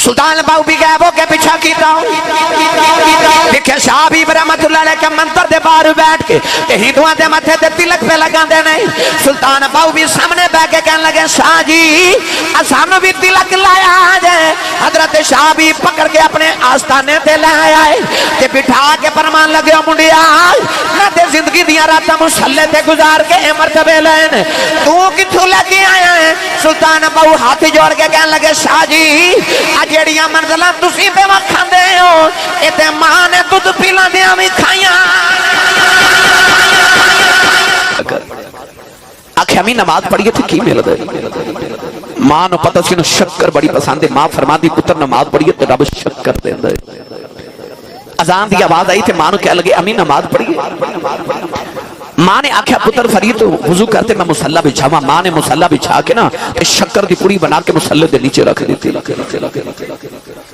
سلطان باؤ بھی گئے وہ کے پیچھا کیتا دیکھے شاہ بھی برحمتullah علیہ کے منتر دے باہر بیٹھ کے ہندوؤں دے متھے تے تلک پہ لگا دے نہیں. سلطان باؤ بھی سامنے بیٹھ کے کہنے لگے شاہ جی اسانو بھی تلک لایا جائے. حضرت شاہ بھی پکڑ کے اپنے آستانے تے لے آئے تے بٹھا کے فرمان لگے منڈیا میں تے زندگی دیاں راتاں مصلے تے گزار کے اے مرتبے لین تو کتھوں لے کے آیا ہے. سلطان باؤ ہاتھ جوڑ کے کہنے لگے شاہ جی جیڑیاں منزلاں تسی پہ وکھاں دے ہو اے تے ماں نے دودھ پیلاں دیاں وی کھائیاں. آکھیا میں نماز پڑھیے تھی کی مل دے ماں نو پتہ سی نو شکر بڑی پسند ہے. ماں فرما دی پتر نماز پڑھیے تے رب شکر دے دے. اذان دی آواز آئی تے ماں نو کہہ لگے امی نماز پڑھیے. ماں نے آکھیا پتر فرید وضو کرتے میں مصلی بچھاواں. ماں نے مصلی بچھا کے نا شکر دی پوری بنا کے مصلی دے نیچے رکھ دیتی.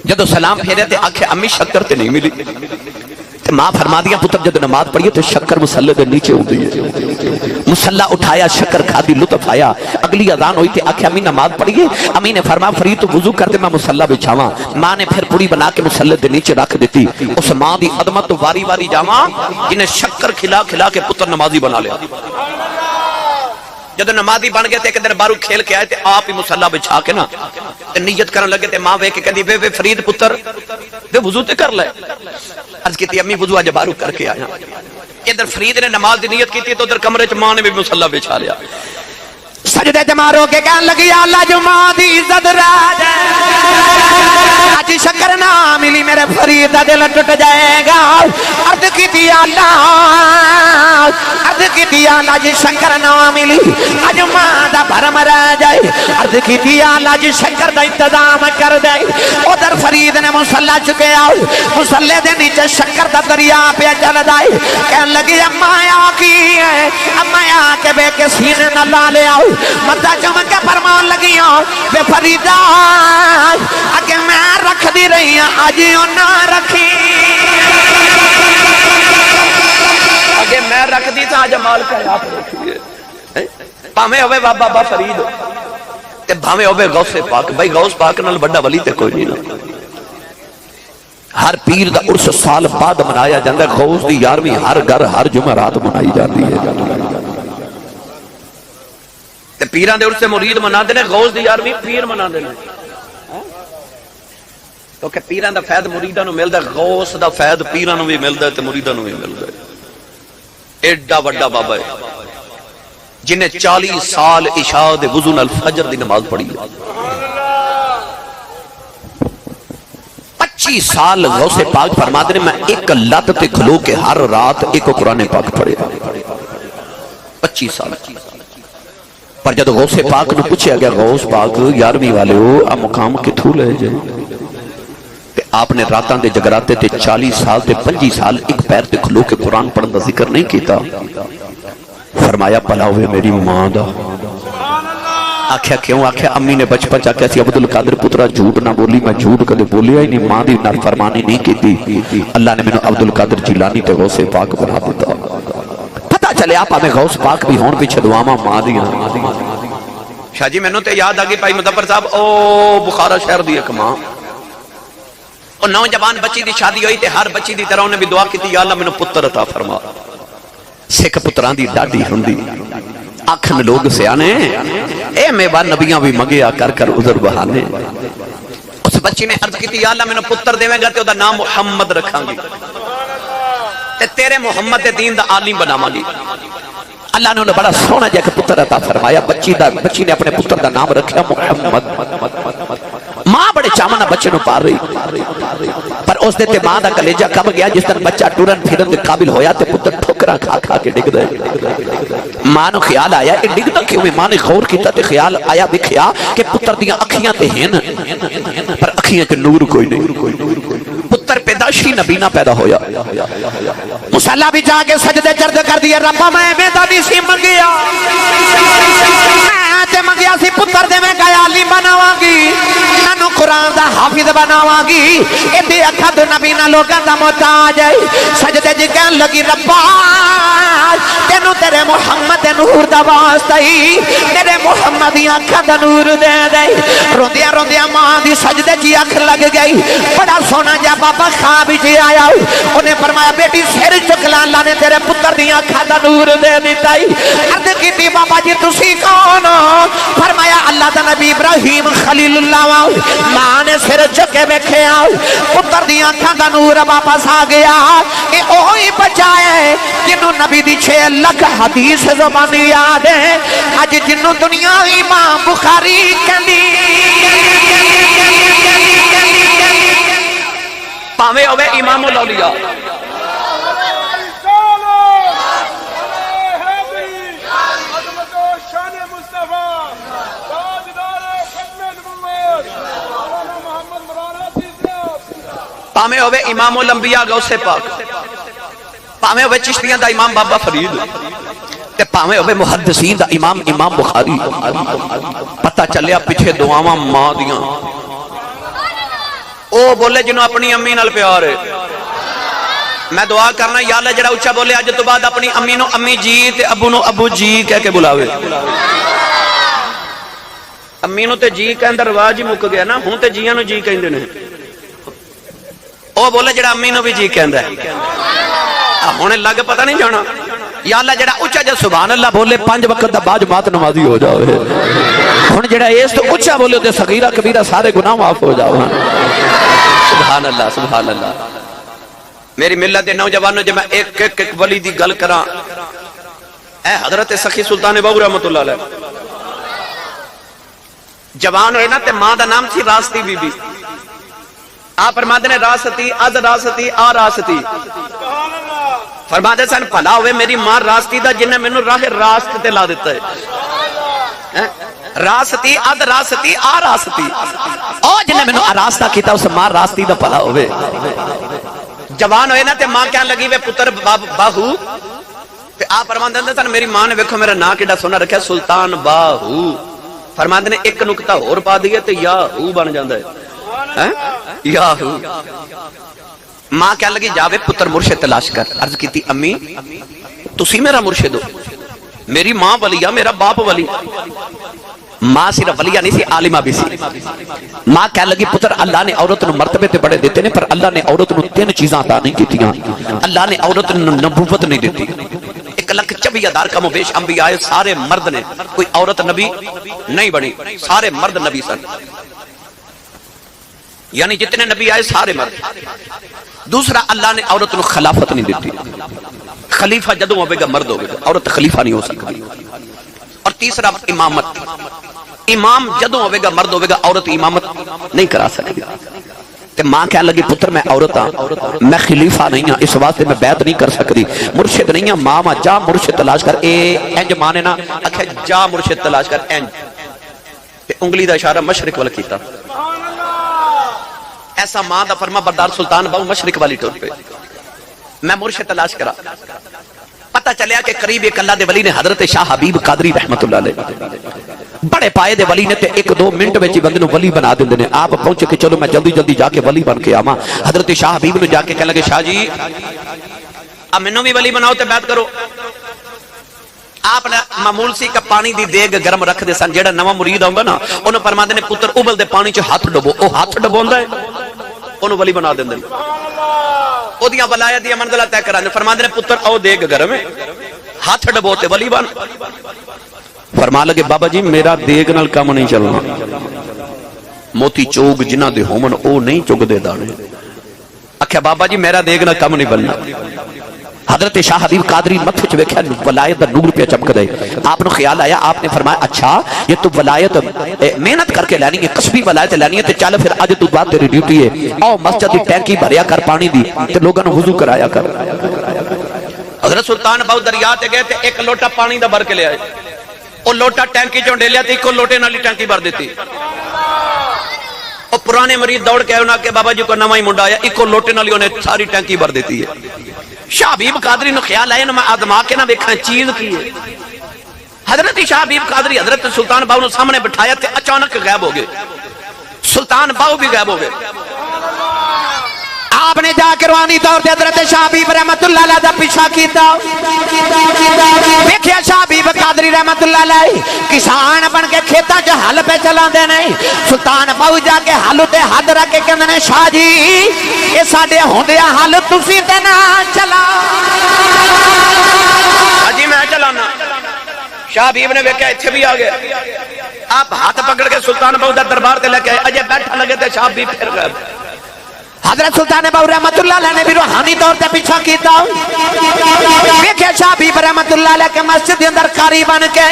جدو سلام پھیرے تے آکھیا امی شکر تے نہیں ملی. ماں فرما دیا پتر جدو نماز پڑھیے تو شکر مصلی دے نیچے ہوتی ہے. مصلی اٹھایا شکر کھادی لطف آیا. اگلی اذان ہوئی تے آکھیا امی نماز پڑھیے. امی نے فرما فرید تو وضو کرتے میں مصلی بچھاواں. ماں نے پھر پوری بنا کے مصلی دے نیچے رکھ دیتی. اس ماں دی عظمت تو واری واری جاواں جنہیں شکر کھلا کھلا کے پتر نمازی بنا لیا. جدو نمازی بن گئے تے ایک دن بارو کھیل کے آئے تے آپ ہی مصلی بچھا کے نا نیت کرن لگے تے ماں ویکھ کے کہندی وے فرید پتر تے وضو تے کر لے. عرض کیتی امی وضو اج بارو کر کے آیا. ادھر فرید نے نماز دی نیت کیتی تو ادھر کمرے چ ماں نے بھی مصلی بچھا لیا. سجدے تے مارو کے کہن لگی اللہ جو ماں دی عزت راج اج شکر نہ ملی میرے فرید دا دل ٹوٹ جائے گا. عرض کیتی اللہ عرض کیتی اللہ جی شکر نہ ملی اج ماں دا بھرم رہ جائے. عرض کیتی اللہ جی شکر دا انتظام کر دے. ادھر فرید نے مصلی چکے آؤ مصلی دے نیچے شکر دا دریا پہ چل جائے. کہن لگی اما آ کی ہے اما آ کے بے کے سینے نہ لا لے آؤ. مدہ چمک کے فرمان لگی ہوں بے فریدہ اگے میں رکھ دی رہی ہوں آجیوں نہ رکھی. اگے میں رکھ دی تھا آج مال کا آپ رکھیے پامے ہوئے بابا فرید تے بھامے ہوئے غوث پاک. بھائی غوث پاک نال بڑا ولی تے کوئی نہیں نا. ہر پیر دا عرس سال بعد منایا جاندہ ہے. غوث دی یارویں ہر گھر ہر جمعرات منائی جاتی ہے. پیران دے عرصے مرید منا دینے غوث دی یارویں پیر منا دینے تو کہ پیران دا فید مریدانو ملدا ہے. غوث دا فید پیرانو بھی ملدا ہے تے مریدانو بھی ملدا ہے. ایڈا وڈا بابا ہے جنہیں 40 سال عشاء دے وضو نال فجر دی نماز پڑھی ہے. 25 سال غوث پاک فرما دینے میں ایک لت تے کھلو کے ہر رات ایک قرآن پاک پڑھے. 25 سال پر جب غوث پاک نے پوچھا گیا غوث پاک یارویں والے ہو اب مقام کتھوں لے جائے. آپ نے راتاں دے جگراتے تے 40 سال تے 25 سال ایک پیر تے کھلو کے قرآن پڑھن دا ذکر نہیں کیتا. فرمایا پلا ہوئے میری ماں دا. آکھیا کیوں؟ آکھیا امی نے بچپن چاہ کہتی عبدالقادر پترہ جھوٹ نہ بولی. میں جھوٹ کدے بولیا ہی نہیں. ماں دی نافرمانی نہیں کیتی. اللہ نے میں نے عبدالقادر جیلانی تے غوث پاک بنا دیتا. چلے آپ ہمیں غوث پاک بھی ہون پیچھے دعاواں ماں دیاں. شاہ جی میں نے تے یاد آگئی پائی مدبر صاحب او بخارا شہر دی ایک ماں اور نوجوان بچی دی شادی ہوئی تے ہر بچی دی طرح انہیں بھی دعا کی تھی یا اللہ میں نے پتر عطا فرما. سکھ پتران دی ڈاڈی ہوندی آکھن لوگ سیانے اے میوہ نبیاں بھی مگیا کر کر عذر بہانے. اس بچی نے عرض کی تھی یا اللہ میں نے پتر دے گا تے او دا نام محمد رکھاں گی تے تیرے محمد دین دا عالم بناواں گی. اللہ نے انہیں بڑا سونا جا کے پتر عطا فرمایا. بچی نے اپنے پتر دا نام رکھا محمد. ماں بڑے چامنا بچے نو پار رہی پر اس دے تے ماں دا کلیجہ کم گیا. جس طرح بچہ ٹورن پھرن دے قابل ہویا تے پتر ٹھوکرا کھا کھا کے ڈگ دے. ماں نو خیال آیا اے ڈگ دا کیوں؟ ماں نے غور کیتا تے خیال آیا دکھیا کہ پتر دیاں اکھیاں تے ہیں پر اکھیاں کے نور کوئی نہیں. پتر پیداشی نبینا پیدا ہویا. مصلی بھی جا کے سجدے چرد کر دیا. ربا میں بیدانی سی منگیا تے منگیا سی پتر دے میں گیا علی بناواں گی نانو قرآن دا حافظ بناواں گی ایدی اکھا تو نبی نہ لوگاں دا محتاج ہے سجدے جی کہن لگی ربا تینو تیرے محمد نور دا واسطہ ہی تیرے محمد دی اکھا دا نور دے دے روندیاں روندیاں ماں دی سجدے جی اکھ لگ گئی بڑا سونا جا بابا خواب جی آیا انہیں فرمایا بیٹی سر چکلا اللہ نے تیرے پتر دی اکھا دا نور دے دیتا ہی عرض کی تھی بابا جی تسی کون فرمایا اللہ دا نبی ابراہیم خلیل اللہ ماں نے سر چکے بیٹھے آؤ پتر دی اکھا دا نور واپس آ گیا اے اوہی بچائے جنہوں نبی دی 6 لکھ حدیث زبانی یاد ہے آج جنہوں دنیا امام بخاری کہنی پاوے ہوئے امام الاولیاء پاوے ہوئے امام الانبیاء غوث پاک پاوے ہوئے چشتیاں دا امام بابا فرید تے پاوے ہوئے محدثین دا امام بخاری پتہ چلیا پیچھے دعاواں ماں دیاں او بولے جنہوں اپنی امی نال پیار ہے میں دعا کرنا یا اللہ جڑا اچھا بولے آج تو بعد اپنی امی نو امی جی تے ابو نو ابو جی کہہ کے بلاوے امی نو تے جی کہن دا رواج ہی مک گیا نا ہوں تے جیاں نو جی کہیں دے نے او بولے جڑا امی نو بھی جی کہن دا ہے ہونے لگ پتہ نہیں جانا یا اللہ جڑا اچھا جا سبحان اللہ بولے 5 وقت دا بعد مات نمازی ہو جاؤ ہن جڑا اس تو اچھا بولے تے صغیرہ کبیرہ سارے گناہ معاف ہو جاؤ سبحان اللہ سبحان اللہ میری ملت دے نوجوانوں جب میں ایک ولی دی گل کراں اے حضرت سخی سلطان بہو رحمت اللہ علیہ جوان ہوئے نا تے ماں دا نام تھی راستی بی بی آپ فرماتے نے راستی از راستی آ راستی فرماتے سن پھلا ہوئے میری ماں راستی دا جنہیں میں نے راہ راست تے لا دیتا ہے راستی اد راستی آ راستی او جنہیں میں نے راستہ کیتا اسے ماں راستی دا پھلا ہوئے جوان ہوئے نا تے ماں کہنے لگی وے پتر باہو تے آپ فرماتے سن میری ماں نے ویکھو میرا نا کیڑا سونا رکھا سلطان باہو فرماتے نے ایک نکتہ اور پا دیئے تے یا ہو بن جاندہ ہے یا ہو ماں کہنے لگی جاوے پتر مرشد تلاش کر عرض کی تھی امی تسی میرا مرشد ہو میری ماں ولیہ میرا باپ ولی ماں صرف ولیہ نہیں سی عالمہ بھی سی ماں کہنے لگی پتر اللہ نے عورت نو مرتبے تے بڑے دیتے نے پر اللہ نے عورت نو 3 چیزاں عطا نہیں کیتیاں اللہ نے عورت نو نبوت نہیں دیتی 1,24,000 کم و بیش انبیاء سارے مرد نے کوئی عورت نبی نہیں بنی سارے مرد نبی سن یعنی جتنے نبی آئے سارے مرد دوسرا اللہ نے عورت نو خلافت نہیں دیتی خلیفہ جدوں ہوئے گا مرد ہوئے گا عورت خلیفہ نہیں ہو سکتی اور تیسرا امامت امام جدوں ہوئے گا مرد ہوئے گا عورت امامت نہیں کرا سکتی تے ماں کہنے لگی پتر میں عورت ہاں میں خلیفہ نہیں ہاں اس واسطے میں بیعت نہیں کر سکتی مرشد نہیں ہاں ماں جا مرشد تلاش کر اے انج ماں نے نا اکھے جا مرشد تلاش کر انج تے انگلی دا اشارہ مشرق والا کیتا ایسا ماں دا فرما بردار سلطان بہو مشرق والی ٹور پہ میں مرشد تلاش کرا پتہ چلیا کہ قریب ایک اللہ دے ولی نے حضرت شاہ حبیب قادری رحمت اللہ علیہ بڑے پائے دے ولی نے تے 1-2 منٹ میں بندے نو ولی بنا دیندے نے آپ پہنچے کہ چلو میں جلدی جلدی جا کے ولی بن کے آواں حضرت شاہ حبیب نے جا کے کہنے لگے شاہ جی اب مینوں بھی ولی بناؤ تے بیعت کرو آپ نے معمول سی کا پانی دی دیگ گرم رکھ دے سن جیڑا نواں مرید ہوندا نا انہوں فرماندے نے پتر ابل دے پانی چ ہاتھ ڈبو او ہاتھ ڈبوندا ہے انہوں ولی بنا دیندے او دیاں ولایت دی منزلہ طے کراندے فرماندے نے پتر او دیگ گرم ہے ہاتھ ڈبو تے ولی بن فرما لگے بابا جی میرا دیگ نال کم نہیں چلنا موتی چوگ جنہ دے ہومن او نہیں چگ دے دانے اکھیا بابا جی میرا دیگ نال کم نہیں بننا حضرت شاہ حبیب قادری متھے چ ویکھیا ولایت دا نور پہ چمک دے آپ نے خیال آیا آپ نے فرمایا اچھا یہ تو ولایت محنت کر کے لینی ہے قصبی ولایت لینی ہے تے چل پھر اج تو بعد تیری ڈیوٹی ہے او مسجد دی ٹینکی بھریا کر پانی دی تے لوگاں نو وضو کرایا کر حضرت سلطان بہو دریا تے گئے تے 1 لوٹا پانی دا بھر کے لے آئے او لوٹا ٹینکی چوں ڈیلیا تے 1 لوٹے نال ٹینکی بھر دیتی او پرانے مرید دوڑ کے انہاں کہ بابا جی کو نواں ہی منڈا آیا 1 لوٹے نال انہیں ساری ٹینکی بھر دیتی ہے شاہ حبیب قادری نو خیال آیا نا میں آدما کے نہ ویکھاں چیز کی ہے حضرت شاہ حبیب قادری حضرت سلطان باؤ نے سامنے بٹھایا تے اچانک غائب ہو گئے، سلطان باؤ بھی غائب ہو گئے۔ آپ نے جا کے روحانی طور تے حضرت شاہ حبیب رحمت اللہ علیہ دا پیچھا کیتا، دیکھیا شاہ حبیب قادری رحمت اللہ علیہ کسان بن کے کھیتاں چ ہل پہ چلاندے نے۔ سلطان باؤ جا کے ہل تے ہاتھ رکھ کے کہندے نے شاہ جی اے ساڈے ہوندیا ہل تسی تے نہ چلا۔ جی میں چلانا۔ شاہ حبیب نے ویکھیا ایتھے بھی آ گئے، آپ ہاتھ پکڑ کے سلطان باؤ دا دربار تے لے کے اجے بیٹھا لگے تے شاہ حبیب پھر غائب۔ حضرت سلطان باؤ رحمت اللہ علیہ نے بھی روحانی طور تے پیچھا کیتا، دیکھے شاہ حبیب رحمت اللہ علیہ کے مسجد کے اندر قاری بن کے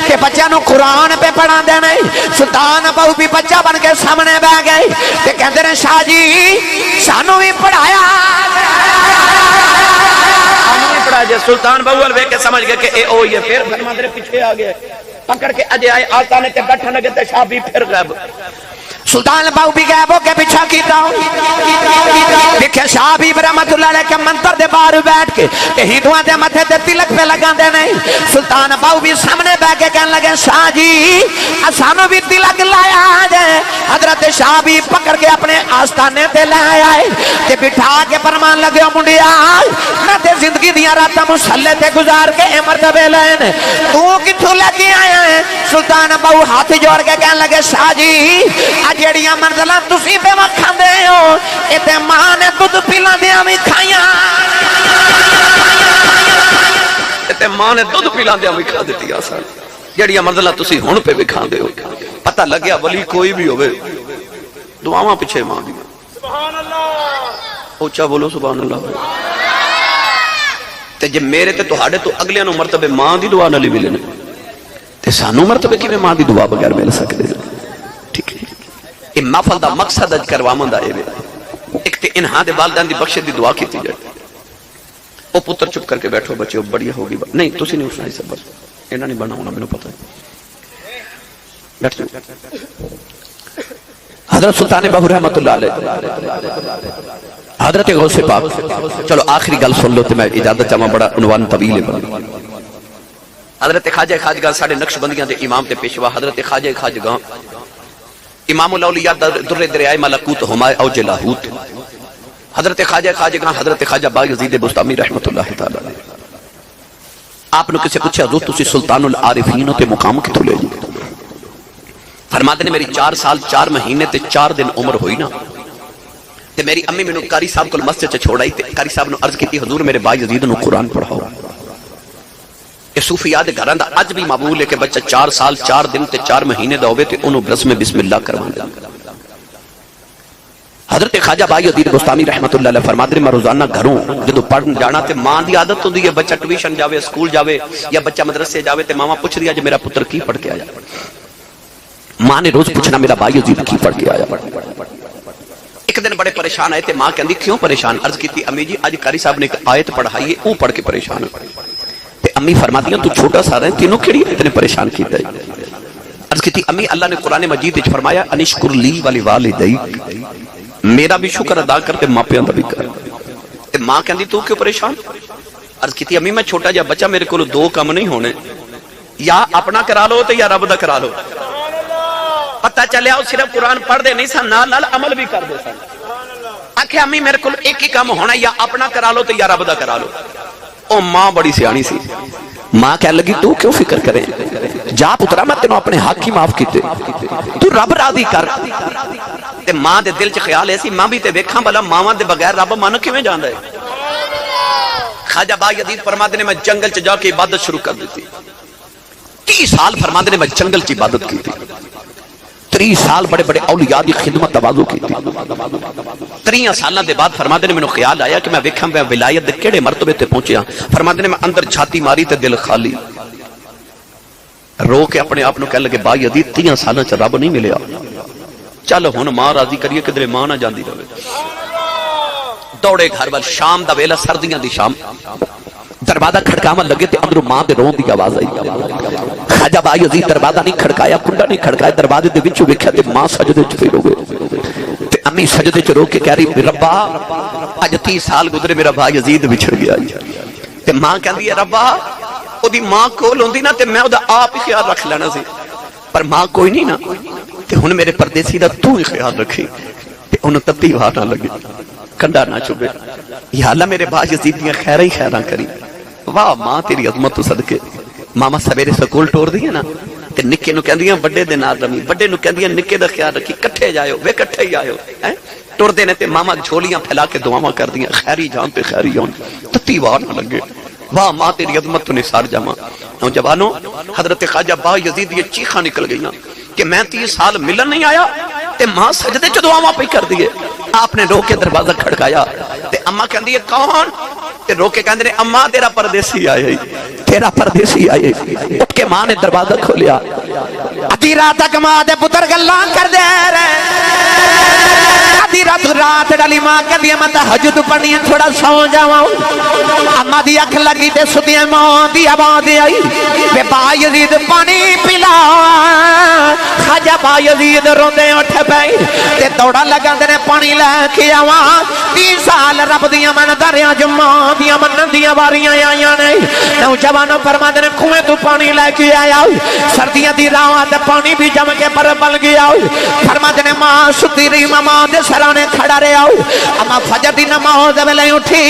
کہ بچہ نو قرآن پہ پڑھا دینے۔ سلطان باؤ بھی بچہ بن کے سامنے بہ گئے کہ کہتے ہیں شاہ جی سانو بھی پڑھایا۔ جے سلطان باؤ ویکھ کے سمجھ گئے کہ اے او یہ پھر فرما دے پیچھے آ گئے، پکڑ کے اجے آئے آستانے تے بیٹھا لگے تے شاہ بھی پھر غائب۔ سلطان باؤ بھی غائب ہو کے پیچھا کیتا، دیکھے شاہ حبیب رحمت اللہ علیہ کے منتر دے باہر بیٹھ کے ہندوؤں دے متھے تے تلک پہ لگا دے نہیں۔ سلطان باؤ بھی سامنے بیٹھ کے کہنے لگے شاہ جی اسانو بھی تلک لایا جائے۔ حضرت شاہ بھی پکڑ کے اپنے آستانے تے لے آئے تے بٹھا کے فرمان لگے منڈیا میں تے زندگی دیاں راتاں مصلے تے گزار کے اے مرتبے لین تو کتھوں لے کے آیا ہے؟ سلطان باؤ ہاتھ جوڑ کے کہنے لگے شاہ جی جیڑیاں منزلاں تسی پہ وکھان دے ہو اے تے ماں نے دودھ پلا دیاں بھی کھائیاں، اے تے ماں نے دودھ پلا دیاں بھی کھا دیتی آسان۔ جیڑیاں منزلاں تسی ہن پہ وکھان دے ہو پتہ لگیا ولی کوئی بھی ہوئے دعاواں پیچھے ماں دی۔ سبحان اللہ، اونچا بولو سبحان اللہ۔ تے جے میرے تے تہاڈے تو اگلیاں نو مرتبے ماں دی دعا نال ملے تے سانو مرتبے کیویں ماں دی دعا بغیر مل سکدے؟ یہ محفل دا مقصد اج کرواواں دا اے ایک تے انہاں دے والدین دی بخشش دی دعا کیتی جائے۔ او پتر چپ کر کے بیٹھو بچے بڑی ہوگی نہیں تسی نہیں اٹھنا سب بس انہاں نہیں بنا ہونا مینوں پتہ ہے۔ بیٹھ جاؤ۔ حضرت سلطان باہو رحمت اللہ علیہ حضرت غوث پاک چلو آخری گل سن لو تے میں اجازت چاہواں بڑا عنوان طویل ہے۔ حضرت خواجہ خواجگاہ ساڈے نقش بندیاں دے امام تے پیشوا حضرت خواجہ خواجگاہ امام الاولیاء در دریائے ملکوت ہمائے اوج لاہوت حضرت خواجہ خواجگاہ حضرت خواجہ بایزید بستامی رحمت اللہ تعالی۔ آپ نے کسے پوچھا حضور تسی سلطان العارفین تے مقام کتھوں لے جی؟ فرماتے نے میری 4 سال 4 مہینے تے 4 دن عمر ہوئی نا تے میری امی مینوں قاری صاحب کو مسجد چ چھوڑائی تے قاری صاحب نے عرض کیتی حضور میرے بایزید نو قرآن پڑھاؤ۔ یہ صوفیاء دے گھراں دا اج بھی مقبول ہے کہ بچہ 4 سال 4 دن تے 4 مہینے دا ہوے تے اونوں برس میں بسم اللہ کروانا۔ حضرت خواجہ بایزید بستامی رحمت اللہ علیہ فرماتے ہیں میں روزانہ گھروں جدوں پڑھن جانا تے ماں دی عادت ہوندی ہے بچہ ٹیوشن جاوے سکول جاوے یا بچہ مدرسے جاوے تے ماما پوچھ دیا جے میرا پتر کی پڑھ کے آیا۔ ماں نے روز پوچھنا میرا بایزید کی پڑھ کے آیا۔ ایک دن بڑے پریشان آئے تے ماں کہندی کیوں پریشان؟ عرض کیتی امی جی اج قاری صاحب نے ایک آیت پڑھائی ہے او پڑھ کے پریشان ہے۔ امی فرماتی ہیں تو چھوٹا سا رہے تینوں کیڑی اتنے پریشان کیتا ہے؟ عرض کیتی امی اللہ نے قرآن مجید وچ فرمایا انشکر لی ولی والدیک میرا بھی شکر ادا کرتے ماپیاں دا بھی کر۔ تے ماں کہندی تو کیوں پریشان؟ عرض کیتی امی میں چھوٹا جا بچہ میرے کول 2 کم نہیں ہونے یا اپنا کرا لو تے یا رب دا کرا لو۔ پتہ چلیا او صرف قرآن پڑھ دے نہیں سن نال نال عمل بھی کر دے سن۔ آکھے امی میرے کول ایک ہی کام ہونا یا اپنا کرا لو تے یا رب دا کرا لو۔ او ماں بڑی سیانی سی، ماں کہنے لگی تو کیوں فکر کرے جا پترا میں تینوں اپنے حق ہی معاف کیتے تو رب راضی کر۔ تے ماں دے دل چ خیال ایسی ماں بھی تے ویکھاں بھلا ماواں دے بغیر رب من کیویں جاندا ہے؟ خواجہ بایزید فرماتے نے میں جنگل چ جا کے عبادت شروع کر دیتی۔ 30 سال فرماتے نے میں جنگل چ عبادت کی تھی۔ 30 سال بڑے بڑے اولیاء دی خدمت تواضع کی تھی۔ 30 سالاں دے بعد فرماتے نے مینوں خیال آیا کہ میں ویکھاں میں ولایت دے کیڑے مرتبے تے پہنچیا۔ فرماتے نے میں اندر چھاتی ماری تے دل خالی رو کے اپنے آپ نو کہنے لگے بایزید 30 سالاں چ رب نہیں ملیا، چل ہن ماں راضی کریے کدھر ماں نہ جاندی رہے۔ دوڑے گھر وال شام دا ویلا سردیاں دی شام دروازہ کھڑکاون لگے تے اندروں ماں دے رون دی آواز آئی۔ خواجہ بایزید دروازہ نہیں کھڑکایا کنڈا نہیں کھڑکایا دروازے دے وچوں ویکھیا تے ماں سجدے وچ پئی ہوے تے امی سجدے وچ رو کے کہہ رہی ربا اج 30 سال گزرے میرا بایزید بچھڑ گیا تے ماں کہندی ہے ربا او دی ماں کول ہوندی نا تے میں او دا آپ ہی خیال رکھ لینا سی، پر ماں کوئی نہیں نا، تے ہن میرے پردیسی دا تو ہی خیال رکھی تے انہوں تتی وہاں نہ لگے، کنڈا نہ چبے۔ یا اللہ میرے با یزید دیاں خیراں ہی خیراں کری۔ واہ ماں تیری عظمت تو صدقے۔ ماما سویرے سکول ٹور دی ہے نا تے نکے نو کہندیاں بڑے دے نال رمی، بڑے نو کہندیاں نکے دا خیال رکھی، کٹھے جائیو وے کٹھے ہی آئیو، ٹور دے نے تے ماما جھولیاں پھیلا کے دعاواں کر دیاں، خیری جان پہ خیری جان، تتی وار نہ لگے۔ واہ ماں تیری عظمت تو نثار جاواں۔ نوجوانوں حضرت خواجہ با یزید یہ چیخاں نکل گئیاں کہ میں 30 سال ملن نہیں آیا تے ماں سجدے چ دعاواں پہ کر دیے۔ آپ نے رو کے دروازہ کھڑکایا تے اماں کہندی ہے کون؟ تے رو کے کہندے نے اماں تیرا پردیسی آئے، تیرا پردیسی آئے۔ اٹھ کے ماں نے دروازہ کھولیا، ادھی رات تک ماں دے پتر گلاں کر دے رہے، ادھی رات ڈالی ماں کہندی ہے میں تہجد پڑھنی ہے تھوڑا سو جاواں۔ اماں دی اکھ لگی تے سدیاں ماں دی آواز آئی بے با یزید پانی پلا۔ خواجہ با یزید روندے اٹھ پئے تے دوڑا لگاندے نے پانی لے کے آواں۔ 30 سال رب دیاں من دریاں جو ماں دیاں منن دیاں واریاں آئیاں نے۔ نوجوانوں فرماندے نے کنویں تو پانی لے کے آیا، سردیاں دی رات پانی بھی جم کے پر بل گیا۔ فرماندے نے ماں ستی رہی، ماں دے سرانے کھڑا رہا۔ اما فجر دی نماز ویلے اٹھی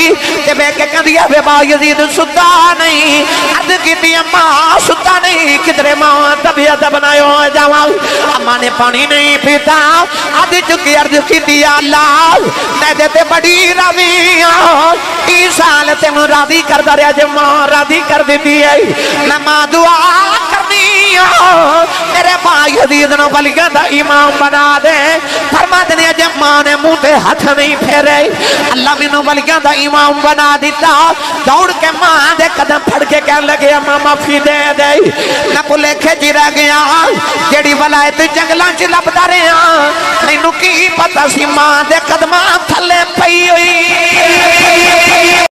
تے بے کے کہندی ہے بے با یزید ستا نہیں، عرض کیتی ماں ستا نہیں، کدھرے ماں طبیعت بنایو جاواں۔ اما نے پانی نہیں پیتا، عرض چکی عرض کیتی یا اللہ میں دے تے بڑی راضی ہاں، 30 سال تینوں راضی کردا رہیا جے ماں راضی کر دیتی ہے، میں ماں دعا کرنی ہاں میرے با یزید نو ولیاں دا امام بنا دے۔ فرماندے نے جے ماں نے منہ تے ہاتھ نہیں پھیرے، اللہ مینوں ولیاں دا امام بنا دیتا۔ دوڑ کے ماں دے قدم پھڑ کے کہن لگے ماں معافی دے دے، میں بھلے جی رہ گیا جیڑی ولایت جنگلاں چ لبدا رہیا، مینوں کی پتہ سی ماں دے قدماں تھلے پئی ہوئی۔